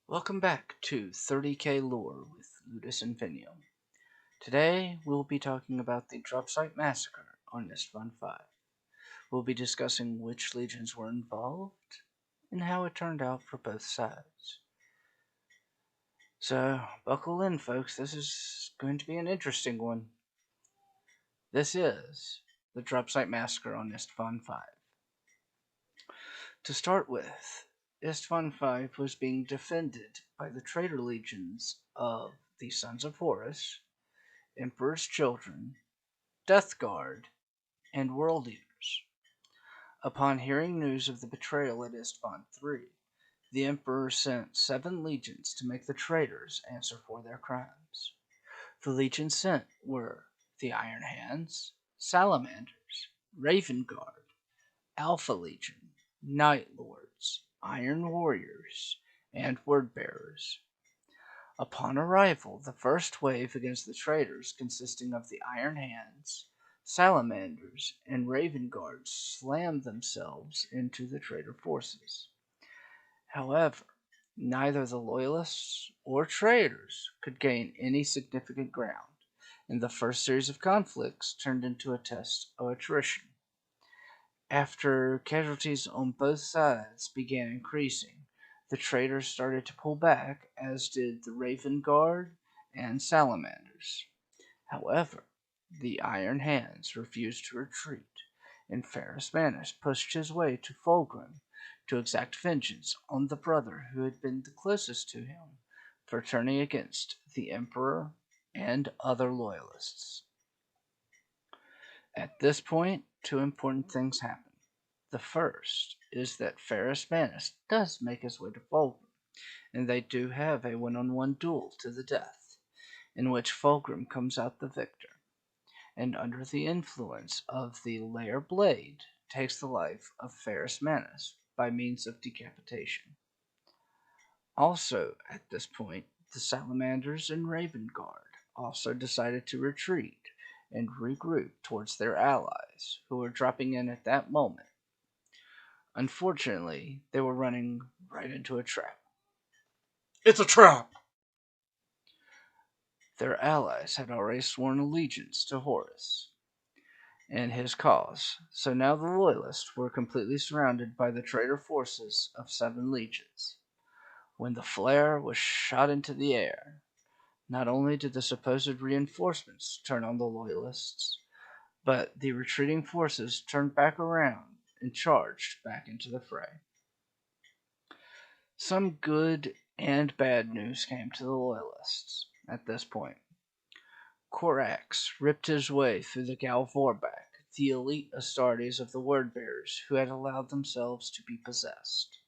Welcome back to 30k Lore with Ludus Infinium. Today we'll be talking about the Drop Site Massacre on Istvaan V. We'll be discussing which legions were involved and how it turned out for both sides. So, buckle in folks, this is going to be an interesting one. This is the Drop Site Massacre on Istvaan V. To start with, Istvaan V was being defended by the traitor legions of the Sons of Horus, Emperor's Children, Death Guard, and World Eaters. Upon hearing news of the betrayal at Istvaan III, the Emperor sent 7 legions to make the traitors answer for their crimes. The legions sent were the Iron Hands, Salamanders, Raven Guard, Alpha Legion, Night Lords, Iron Warriors, and Word Bearers. Upon arrival, the first wave against the traitors, consisting of the Iron Hands, Salamanders, and Raven Guards, slammed themselves into the traitor forces. However, neither the Loyalists or traitors could gain any significant ground, and the first series of conflicts turned into a test of attrition. After casualties on both sides began increasing, the traitors started to pull back, as did the Raven Guard and Salamanders. However, the Iron Hands refused to retreat, and Ferrus Manus pushed his way to Fulgrim to exact vengeance on the brother who had been the closest to him for turning against the Emperor and other loyalists. At this point, 2 important things happen. The first is that Ferrus Manus does make his way to Fulgrim, and they do have a one-on-one duel to the death, in which Fulgrim comes out the victor, and under the influence of the Lair Blade, takes the life of Ferrus Manus by means of decapitation. Also, at this point, the Salamanders and Raven Guard also decided to retreat and regroup towards their allies, who were dropping in at that moment. Unfortunately, they were running right into a trap. It's a trap! Their allies had already sworn allegiance to Horus and his cause, so now the Loyalists were completely surrounded by the traitor forces of 7 legions. When the flare was shot into the air, not only did the supposed reinforcements turn on the Loyalists, but the retreating forces turned back around and charged back into the fray. Some good and bad news came to the Loyalists at this point. Corax ripped his way through the Galvorbak, the elite Astartes of the Wordbearers who had allowed themselves to be possessed.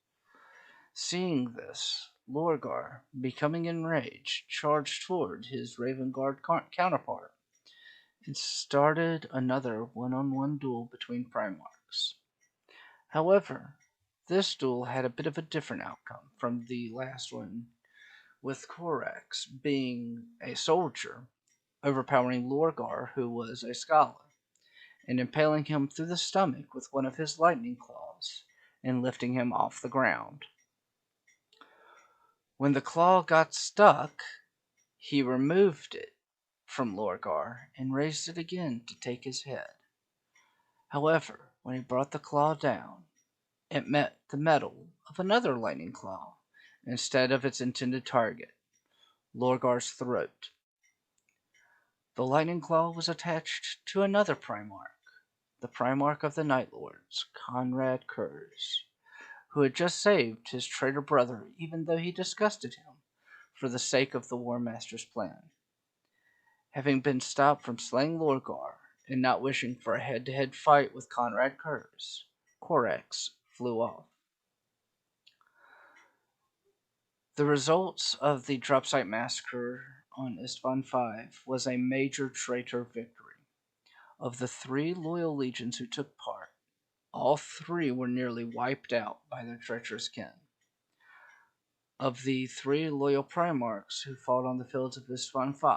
Seeing this, Lorgar, becoming enraged, charged toward his Raven Guard counterpart and started another one-on-one duel between Primarchs. However, this duel had a bit of a different outcome from the last one, with Corax being a soldier, overpowering Lorgar, who was a scholar, and impaling him through the stomach with one of his lightning claws, and lifting him off the ground. When the claw got stuck, he removed it from Lorgar and raised it again to take his head. However, when he brought the claw down, it met the metal of another lightning claw instead of its intended target, Lorgar's throat. The lightning claw was attached to another Primarch, the Primarch of the Night Lords, Conrad Kurz, who had just saved his traitor brother even though he disgusted him for the sake of the War Master's plan. Having been stopped from slaying Lorgar and not wishing for a head-to-head fight with Conrad Kurz, Corax flew off. The results of the Drop Site Massacre on Istvaan V was a major traitor victory. Of the 3 loyal legions who took part, all 3 were nearly wiped out by their treacherous kin. Of the 3 loyal Primarchs who fought on the fields of Istvaan V,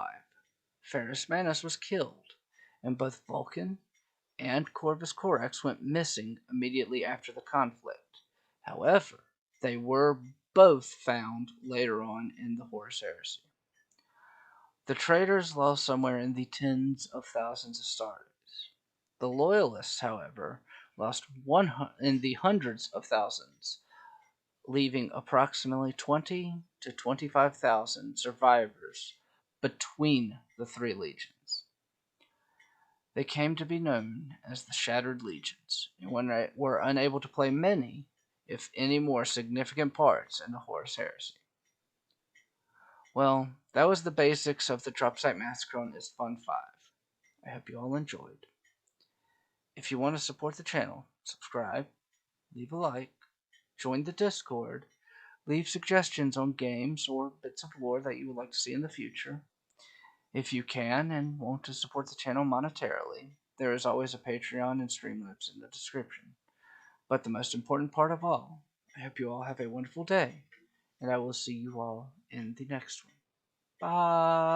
Ferrus Manus was killed, and both Vulcan and Corvus Corax went missing immediately after the conflict. However, they were both found later on in the Horus Heresy. The traitors lost somewhere in the tens of thousands of stars. The loyalists, however, lost in the hundreds of thousands, leaving approximately 20 to 25,000 survivors between the three legions. They came to be known as the Shattered Legions, and were unable to play many, if any, more significant parts in the Horus Heresy. Well, that was the basics of the Drop Site Massacre on Istvaan V. I hope you all enjoyed. If you want to support the channel, subscribe, leave a like, join the Discord, leave suggestions on games or bits of lore that you would like to see in the future. If you can and want to support the channel monetarily, there is always a Patreon and Streamlabs in the description. But the most important part of all, I hope you all have a wonderful day, and I will see you all in the next one. Bye!